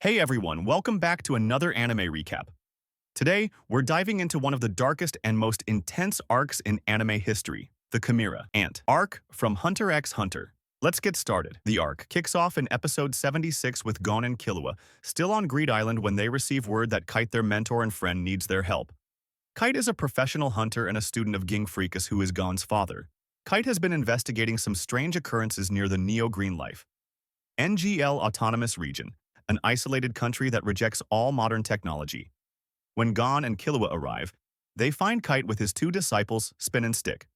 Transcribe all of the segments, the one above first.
Hey everyone, welcome back to another anime recap. Today, we're diving into one of the darkest and most intense arcs in anime history, the Chimera Ant arc from Hunter x Hunter. Let's get started. The arc kicks off in episode 76 with Gon and Killua, still on Greed Island when they receive word that Kite, their mentor and friend, needs their help. Kite is a professional hunter and a student of Ging Freakus, who is Gon's father. Kite has been investigating some strange occurrences near the Neo-Green Life NGL Autonomous Region, an isolated country that rejects all modern technology. When Gon and Killua arrive, they find Kite with his two disciples, Spin and Stick.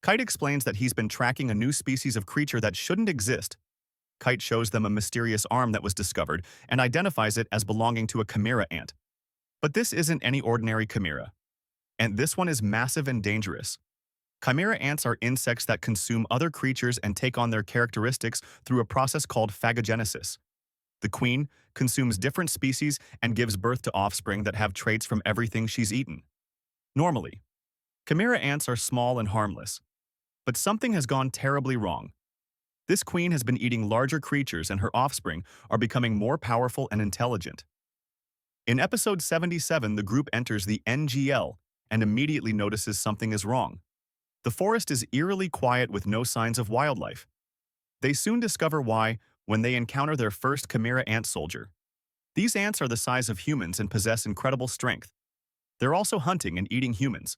Kite explains that he's been tracking a new species of creature that shouldn't exist. Kite shows them a mysterious arm that was discovered and identifies it as belonging to a chimera ant. But this isn't any ordinary chimera. And this one is massive and dangerous. Chimera ants are insects that consume other creatures and take on their characteristics through a process called phagogenesis. The queen consumes different species and gives birth to offspring that have traits from everything she's eaten. Normally, chimera ants are small and harmless. But something has gone terribly wrong. This queen has been eating larger creatures and her offspring are becoming more powerful and intelligent. In episode 77, the group enters the NGL and immediately notices something is wrong. The forest is eerily quiet with no signs of wildlife. They soon discover why when they encounter their first chimera ant soldier. These ants are the size of humans and possess incredible strength. They're also hunting and eating humans,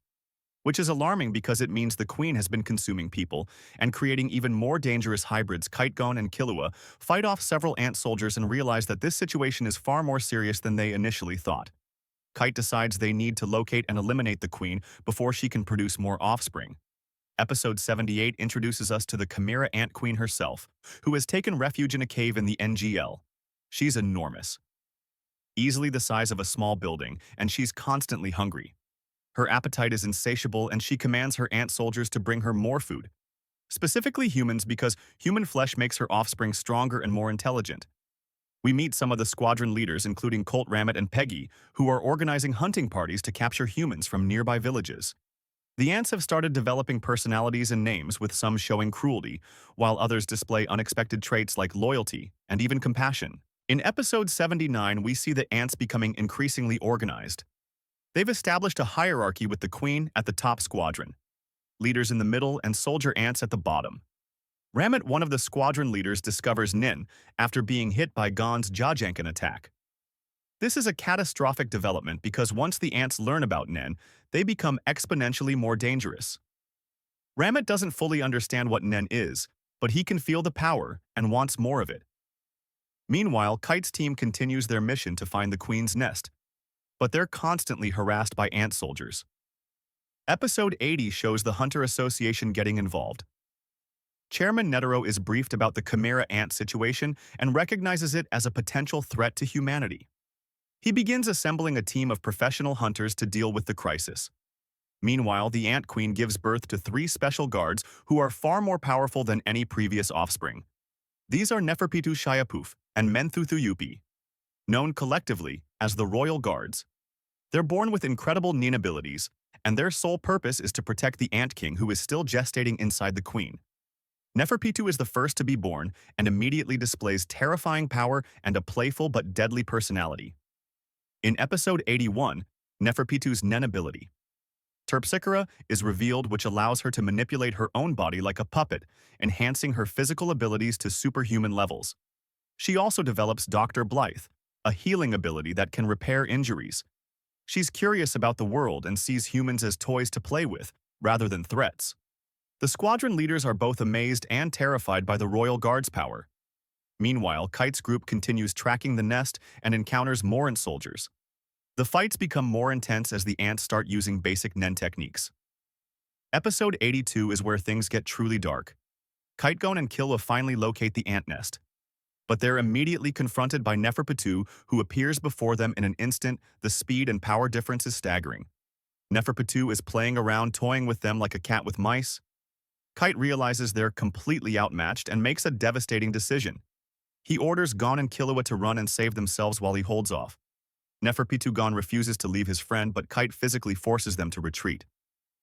which is alarming because it means the queen has been consuming people and creating even more dangerous hybrids. Kite, Gon, and Killua fight off several ant soldiers and realize that this situation is far more serious than they initially thought. Kite decides they need to locate and eliminate the queen before she can produce more offspring. Episode 78 introduces us to the Chimera Ant Queen herself, who has taken refuge in a cave in the NGL. She's enormous, easily the size of a small building, and she's constantly hungry. Her appetite is insatiable, and she commands her ant soldiers to bring her more food, specifically humans, because human flesh makes her offspring stronger and more intelligent. We meet some of the squadron leaders, including Colt, Ramit, and Peggy, who are organizing hunting parties to capture humans from nearby villages. The ants have started developing personalities and names, with some showing cruelty, while others display unexpected traits like loyalty and even compassion. In episode 79, we see the ants becoming increasingly organized. They've established a hierarchy with the queen at the top squadron, leaders in the middle, and soldier ants at the bottom. Ramit, one of the squadron leaders, discovers Nin after being hit by Gon's Jajankan attack. This is a catastrophic development because once the ants learn about Nen, they become exponentially more dangerous. Ramit doesn't fully understand what Nen is, but he can feel the power and wants more of it. Meanwhile, Kite's team continues their mission to find the queen's nest, but they're constantly harassed by ant soldiers. Episode 80 shows the Hunter Association getting involved. Chairman Netero is briefed about the Chimera ant situation and recognizes it as a potential threat to humanity. He begins assembling a team of professional hunters to deal with the crisis. Meanwhile, the Ant Queen gives birth to 3 special guards who are far more powerful than any previous offspring. These are Neferpitu Shayapuf and Menthuthu known collectively as the Royal Guards. They're born with incredible Nin abilities, and their sole purpose is to protect the Ant King, who is still gestating inside the queen. Neferpitu is the first to be born and immediately displays terrifying power and a playful but deadly personality. In episode 81, Neferpitu's Nen ability, Terpsichore, is revealed, which allows her to manipulate her own body like a puppet, enhancing her physical abilities to superhuman levels. She also develops Dr. Blythe, a healing ability that can repair injuries. She's curious about the world and sees humans as toys to play with, rather than threats. The squadron leaders are both amazed and terrified by the Royal Guard's power. Meanwhile, Kite's group continues tracking the nest and encounters more ant soldiers. The fights become more intense as the ants start using basic Nen techniques. Episode 82 is where things get truly dark. Kite, Gon, and Killua finally locate the ant nest, but they're immediately confronted by Neferpitu, who appears before them in an instant. The speed and power difference is staggering. Neferpitu is playing around, toying with them like a cat with mice. Kite realizes they're completely outmatched and makes a devastating decision. He orders Gon and Killua to run and save themselves while he holds off. Neferpitu Gon refuses to leave his friend, but Kite physically forces them to retreat.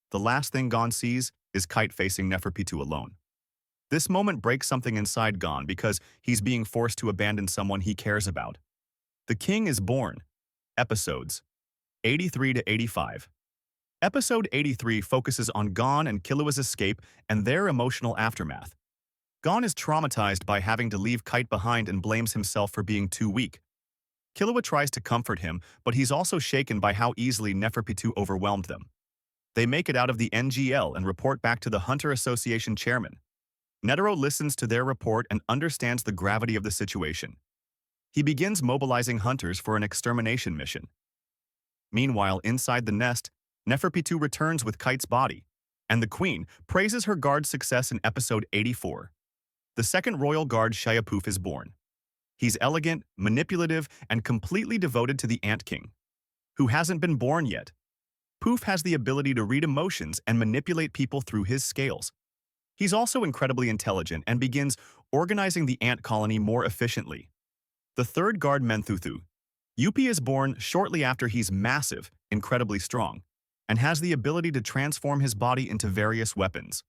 The last thing Gon sees is Kite facing Neferpitu alone. This moment breaks something inside Gon because he's being forced to abandon someone he cares about. The King is Born. Episodes 83 to 85. Episode 83 focuses on Gon and Killua's escape and their emotional aftermath. Gon is traumatized by having to leave Kite behind and blames himself for being too weak. Killua tries to comfort him, but he's also shaken by how easily Neferpitou overwhelmed them. They make it out of the NGL and report back to the Hunter Association chairman. Netero listens to their report and understands the gravity of the situation. He begins mobilizing hunters for an extermination mission. Meanwhile, inside the nest, Neferpitou returns with Kite's body, and the Queen praises her guard's success in episode 84. The second royal guard Shayapuf is born. He's elegant, manipulative, and completely devoted to the Ant King, who hasn't been born yet. Poof has the ability to read emotions and manipulate people through his scales. He's also incredibly intelligent and begins organizing the ant colony more efficiently. The third guard Menthuthu. Yuppie is born shortly after he's massive, incredibly strong, and has the ability to transform his body into various weapons.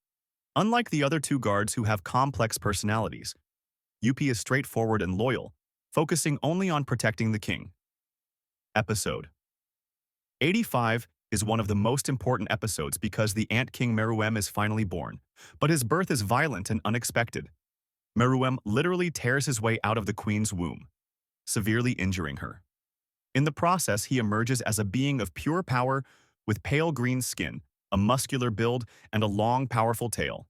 Unlike the other two guards who have complex personalities, Yuppie is straightforward and loyal, focusing only on protecting the king. Episode 85 is one of the most important episodes because the Ant King Meruem is finally born, but his birth is violent and unexpected. Meruem literally tears his way out of the queen's womb, severely injuring her. In the process, he emerges as a being of pure power with pale green skin, a muscular build, and a long, powerful tail.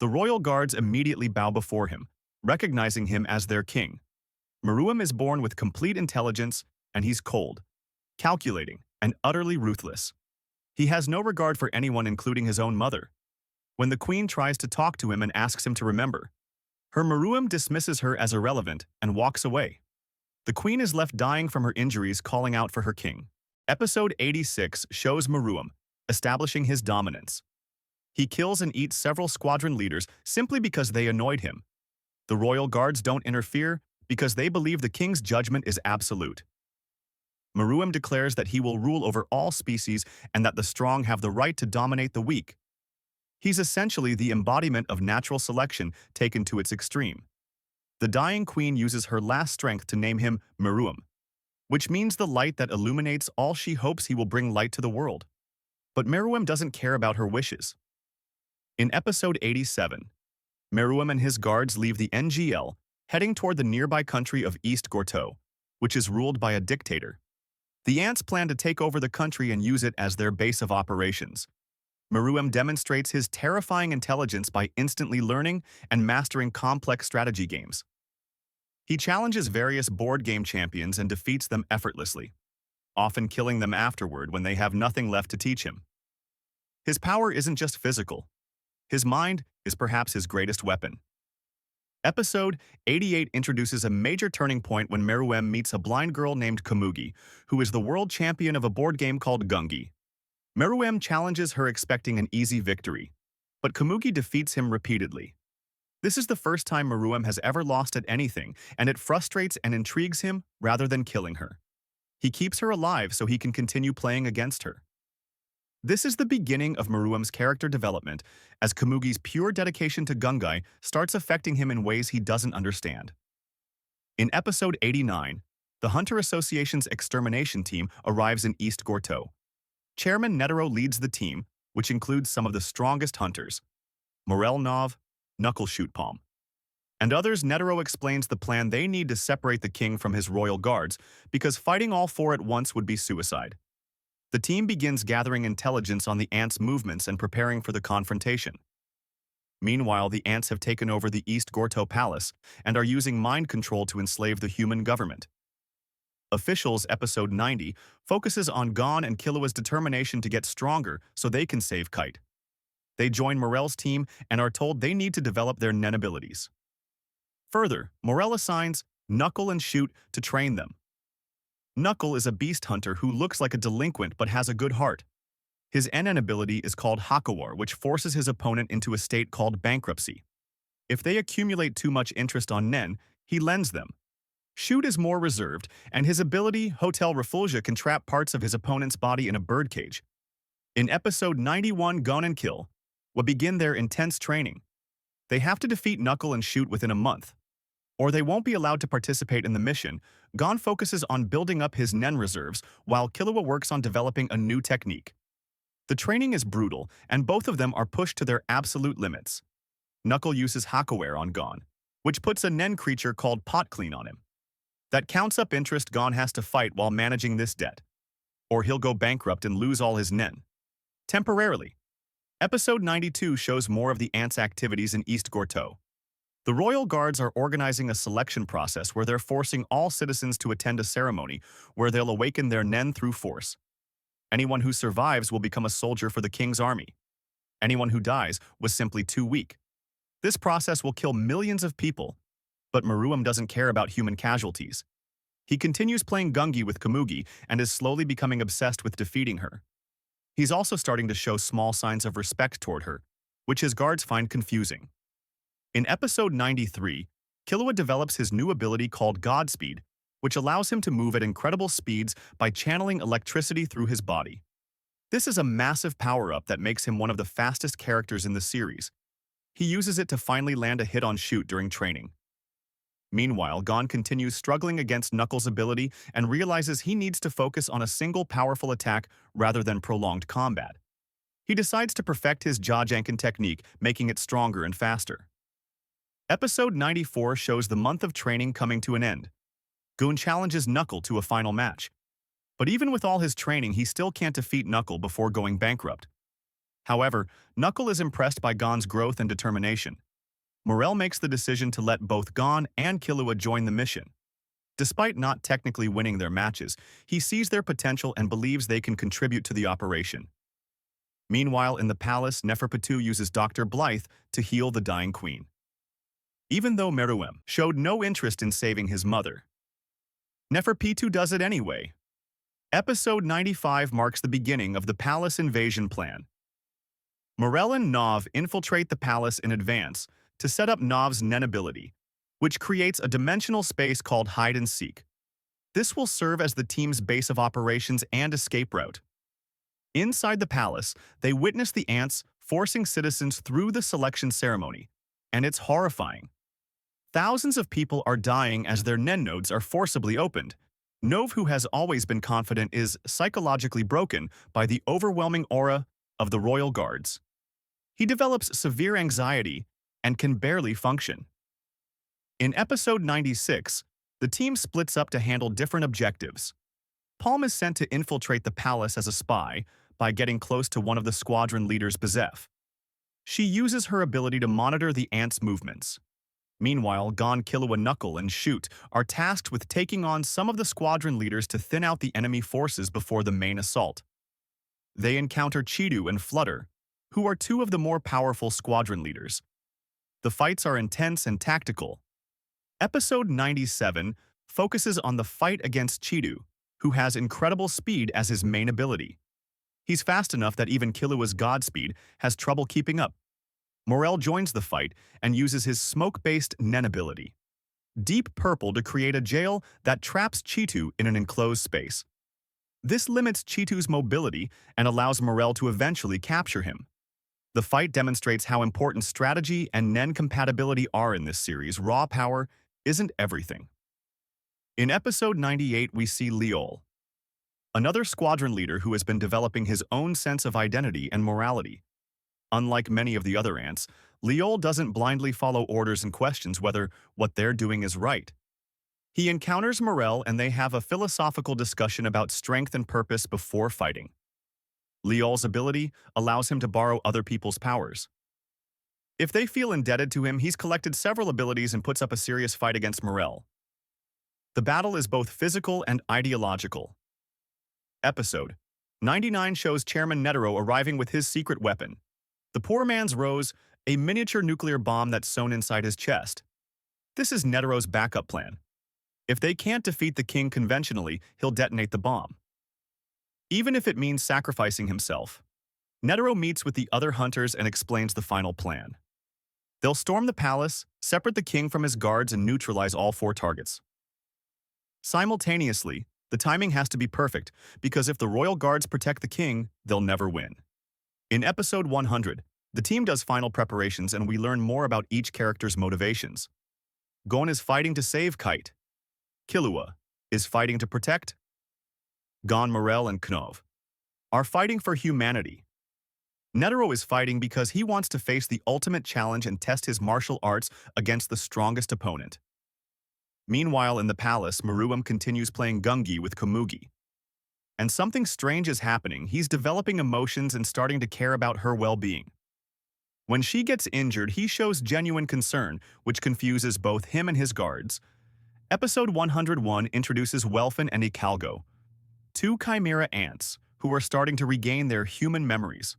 The royal guards immediately bow before him, recognizing him as their king. Meruem is born with complete intelligence, and he's cold, calculating, and utterly ruthless. He has no regard for anyone, including his own mother. When the queen tries to talk to him and asks him to remember, her Meruem dismisses her as irrelevant and walks away. The queen is left dying from her injuries, calling out for her king. Episode 86 shows Meruem establishing his dominance. He kills and eats several squadron leaders simply because they annoyed him. The royal guards don't interfere because they believe the king's judgment is absolute. Meruem declares that he will rule over all species and that the strong have the right to dominate the weak. He's essentially the embodiment of natural selection taken to its extreme. The dying queen uses her last strength to name him Meruem, which means the light that illuminates all. She hopes he will bring light to the world. But Meruem doesn't care about her wishes. In episode 87, Meruem and his guards leave the NGL, heading toward the nearby country of East Gorto, which is ruled by a dictator. The ants plan to take over the country and use it as their base of operations. Meruem demonstrates his terrifying intelligence by instantly learning and mastering complex strategy games. He challenges various board game champions and defeats them effortlessly, often killing them afterward when they have nothing left to teach him. His power isn't just physical. His mind is perhaps his greatest weapon. Episode 88 introduces a major turning point when Meruem meets a blind girl named Komugi, who is the world champion of a board game called Gungi. Meruem challenges her expecting an easy victory, but Komugi defeats him repeatedly. This is the first time Meruem has ever lost at anything, and it frustrates and intrigues him rather than killing her. He keeps her alive so he can continue playing against her. This is the beginning of Meruem's character development, as Komugi's pure dedication to Gungai starts affecting him in ways he doesn't understand. In episode 89, the Hunter Association's extermination team arrives in East Gorto. Chairman Netero leads the team, which includes some of the strongest hunters, Morel Nov, Knuckleshoot Palm, and others. Netero explains the plan they need to separate the king from his royal guards, because fighting all four at once would be suicide. The team begins gathering intelligence on the ants' movements and preparing for the confrontation. Meanwhile, the ants have taken over the East Gorto Palace and are using mind control to enslave the human government. Officials episode 90 focuses on Gon and Killua's determination to get stronger so they can save Kite. They join Morel's team and are told they need to develop their Nen abilities. Further, Morel assigns Knuckle and Shoot to train them. Knuckle is a beast hunter who looks like a delinquent but has a good heart. His NN ability is called Hakawar, which forces his opponent into a state called bankruptcy. If they accumulate too much interest on Nen, he lends them. Shoot is more reserved, and his ability, Hotel Refulgia, can trap parts of his opponent's body in a birdcage. In episode 91, Gon and Kill will begin their intense training. They have to defeat Knuckle and Shoot within a month. or they won't be allowed to participate in the mission. Gon focuses on building up his Nen reserves, while Killua works on developing a new technique. The training is brutal, and both of them are pushed to their absolute limits. Knuckle uses Hakaware on Gon, which puts a Nen creature called Pot Clean on him. That counts up interest Gon has to fight while managing this debt, or he'll go bankrupt and lose all his Nen. Temporarily. Episode 92 shows more of the ants' activities in East Gorto. The royal guards are organizing a selection process where they're forcing all citizens to attend a ceremony where they'll awaken their Nen through force. Anyone who survives will become a soldier for the king's army. Anyone who dies was simply too weak. This process will kill millions of people, but Meruem doesn't care about human casualties. He continues playing Gungi with Komugi and is slowly becoming obsessed with defeating her. He's also starting to show small signs of respect toward her, which his guards find confusing. In episode 93, Killua develops his new ability called Godspeed, which allows him to move at incredible speeds by channeling electricity through his body. This is a massive power-up that makes him one of the fastest characters in the series. He uses it to finally land a hit on Shoot during training. Meanwhile, Gon continues struggling against Knuckles' ability and realizes he needs to focus on a single powerful attack rather than prolonged combat. He decides to perfect his Jaw-Janken technique, making it stronger and faster. Episode 94 shows the month of training coming to an end. Goon challenges Knuckle to a final match. But even with all his training, he still can't defeat Knuckle before going bankrupt. However, Knuckle is impressed by Gon's growth and determination. Morel makes the decision to let both Gon and Killua join the mission. Despite not technically winning their matches, he sees their potential and believes they can contribute to the operation. Meanwhile, in the palace, Neferpitou uses Dr. Blythe to heal the dying queen. Even though Meruem showed no interest in saving his mother, Neferpitou does it anyway. Episode 95 marks the beginning of the palace invasion plan. Morel and Nov infiltrate the palace in advance to set up Nov's Nen ability, which creates a dimensional space called Hide and Seek. This will serve as the team's base of operations and escape route. Inside the palace, they witness the ants forcing citizens through the selection ceremony, and it's horrifying. Thousands of people are dying as their Nen nodes are forcibly opened. Nov, who has always been confident, is psychologically broken by the overwhelming aura of the royal guards. He develops severe anxiety and can barely function. In episode 96, the team splits up to handle different objectives. Palm is sent to infiltrate the palace as a spy by getting close to one of the squadron leaders, Bezef. She uses her ability to monitor the ants' movements. Meanwhile, Gon, Killua, Knuckle, and Shoot are tasked with taking on some of the squadron leaders to thin out the enemy forces before the main assault. They encounter Chidu and Flutter, who are two of the more powerful squadron leaders. The fights are intense and tactical. Episode 97 focuses on the fight against Chidu, who has incredible speed as his main ability. He's fast enough that even Killua's Godspeed has trouble keeping up. Morel joins the fight and uses his smoke-based Nen ability, Deep Purple, to create a jail that traps Chidu in an enclosed space. This limits Chitu's mobility and allows Morel to eventually capture him. The fight demonstrates how important strategy and Nen compatibility are in this series. Raw power isn't everything. In episode 98, we see Leol, another squadron leader who has been developing his own sense of identity and morality. Unlike many of the other ants, Leol doesn't blindly follow orders and questions whether what they're doing is right. He encounters Morel and they have a philosophical discussion about strength and purpose before fighting. Leol's ability allows him to borrow other people's powers. If they feel indebted to him, he's collected several abilities and puts up a serious fight against Morel. The battle is both physical and ideological. Episode 99 shows Chairman Netero arriving with his secret weapon, the Poor Man's Rose, a miniature nuclear bomb that's sewn inside his chest. This is Netero's backup plan. If they can't defeat the king conventionally, he'll detonate the bomb, even if it means sacrificing himself. Netero meets with the other hunters and explains the final plan. They'll storm the palace, separate the king from his guards, and neutralize all 4 targets. Simultaneously, the timing has to be perfect, because if the royal guards protect the king, they'll never win. In episode 100, the team does final preparations and we learn more about each character's motivations. Gon is fighting to save Kite. Killua is fighting to protect. Gon, Morel, and Knov are fighting for humanity. Netero is fighting because he wants to face the ultimate challenge and test his martial arts against the strongest opponent. Meanwhile, in the palace, Meruem continues playing Gungi with Komugi. And something strange is happening. He's developing emotions and starting to care about her well-being. When she gets injured, he shows genuine concern, which confuses both him and his guards. Episode 101 introduces Welfin and Icalgo, two Chimera ants who are starting to regain their human memories.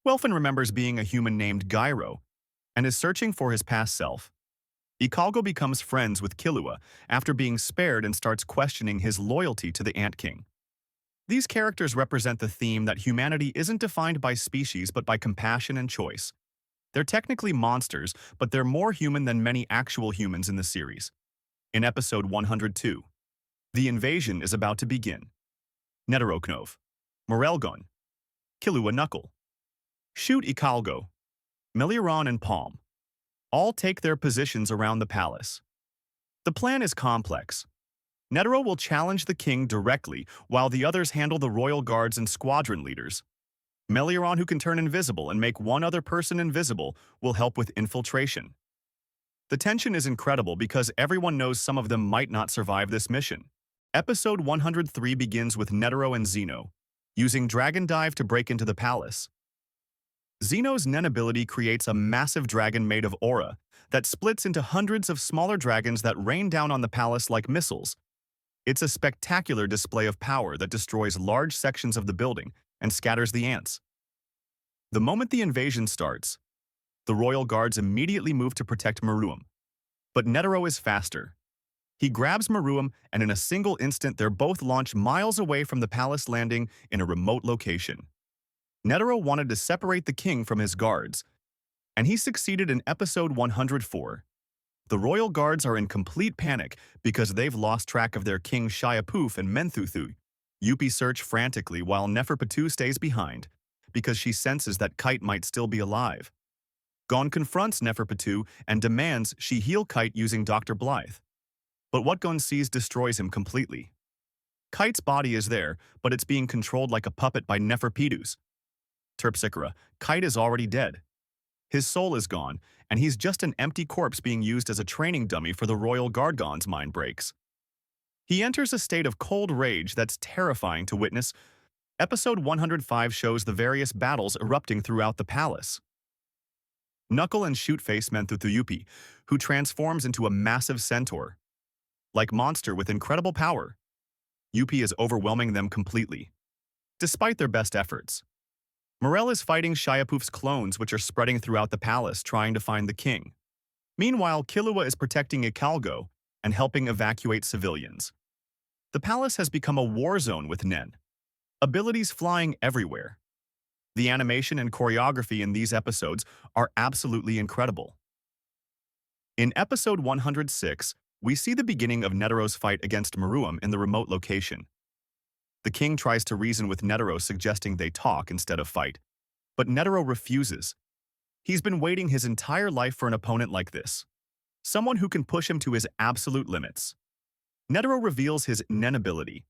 Welfin remembers being a human named Gyro and is searching for his past self. Icalgo becomes friends with Killua after being spared and starts questioning his loyalty to the Ant King. These characters represent the theme that humanity isn't defined by species but by compassion and choice. They're technically monsters, but they're more human than many actual humans in the series. In episode 102, the invasion is about to begin. Netero Knov, Morelgon, Killua Knuckle, Shoot Icalgo, Meliron and Palm all take their positions around the palace. The plan is complex. Netero will challenge the king directly, while the others handle the royal guards and squadron leaders. Meliron, who can turn invisible and make one other person invisible, will help with infiltration. The tension is incredible because everyone knows some of them might not survive this mission. Episode 103 begins with Netero and Zeno, using Dragon Dive to break into the palace. Zeno's Nen ability creates a massive dragon made of aura that splits into hundreds of smaller dragons that rain down on the palace like missiles. It's a spectacular display of power that destroys large sections of the building and scatters the ants. The moment the invasion starts, the royal guards immediately move to protect Meruem. But Netero is faster. He grabs Meruem, and in a single instant they're both launched miles away from the palace landing in a remote location. Netero wanted to separate the king from his guards, and he succeeded in episode 104. The royal guards are in complete panic because they've lost track of their king Shiapoof and Menthuthu. Yuppie search frantically while Neferpitou stays behind because she senses that Kite might still be alive. Gon confronts Neferpitou and demands she heal Kite using Dr. Blythe. But what Gon sees destroys him completely. Kite's body is there, but it's being controlled like a puppet by Neferpitou's. Terpsichore, Kite is already dead. His soul is gone, and he's just an empty corpse being used as a training dummy for the royal guard. Gon's mind breaks. He enters a state of cold rage that's terrifying to witness. Episode 105 shows the various battles erupting throughout the palace. Knuckle and Shoot face Menthuthu, who transforms into a massive centaur. Like monster with incredible power, Yuppie is overwhelming them completely, despite their best efforts. Morel is fighting Shiapoof's clones, which are spreading throughout the palace, trying to find the king. Meanwhile, Killua is protecting Icalgo and helping evacuate civilians. The palace has become a war zone with Nen, abilities flying everywhere. The animation and choreography in these episodes are absolutely incredible. In episode 106, we see the beginning of Netero's fight against Meruem in the remote location. The king tries to reason with Netero, suggesting they talk instead of fight. But Netero refuses. He's been waiting his entire life for an opponent like this, someone who can push him to his absolute limits. Netero reveals his Nen ability,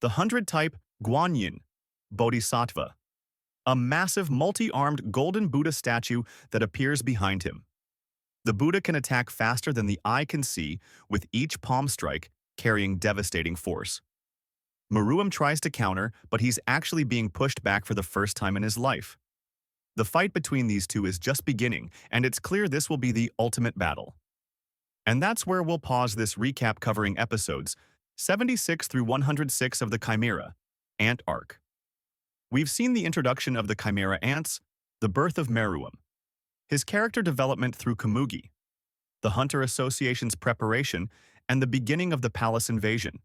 the 100-type Guanyin Bodhisattva, a massive multi-armed golden Buddha statue that appears behind him. The Buddha can attack faster than the eye can see, with each palm strike carrying devastating force. Meruem tries to counter, but he's actually being pushed back for the first time in his life. The fight between these two is just beginning, and it's clear this will be the ultimate battle. And that's where we'll pause this recap covering episodes 76 through 106 of the Chimera Ant arc. We've seen the introduction of the Chimera ants, the birth of Meruem, his character development through Komugi, the Hunter Association's preparation, and the beginning of the palace invasion.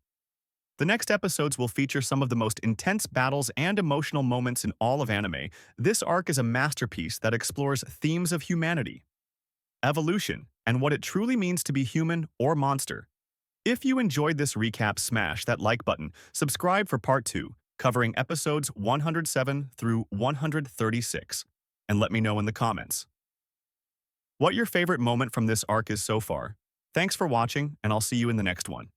The next episodes will feature some of the most intense battles and emotional moments in all of anime. This arc is a masterpiece that explores themes of humanity, evolution, and what it truly means to be human or monster. If you enjoyed this recap, smash that like button, subscribe for part 2, covering episodes 107 through 136, and let me know in the comments what your favorite moment from this arc is so far. Thanks for watching, and I'll see you in the next one.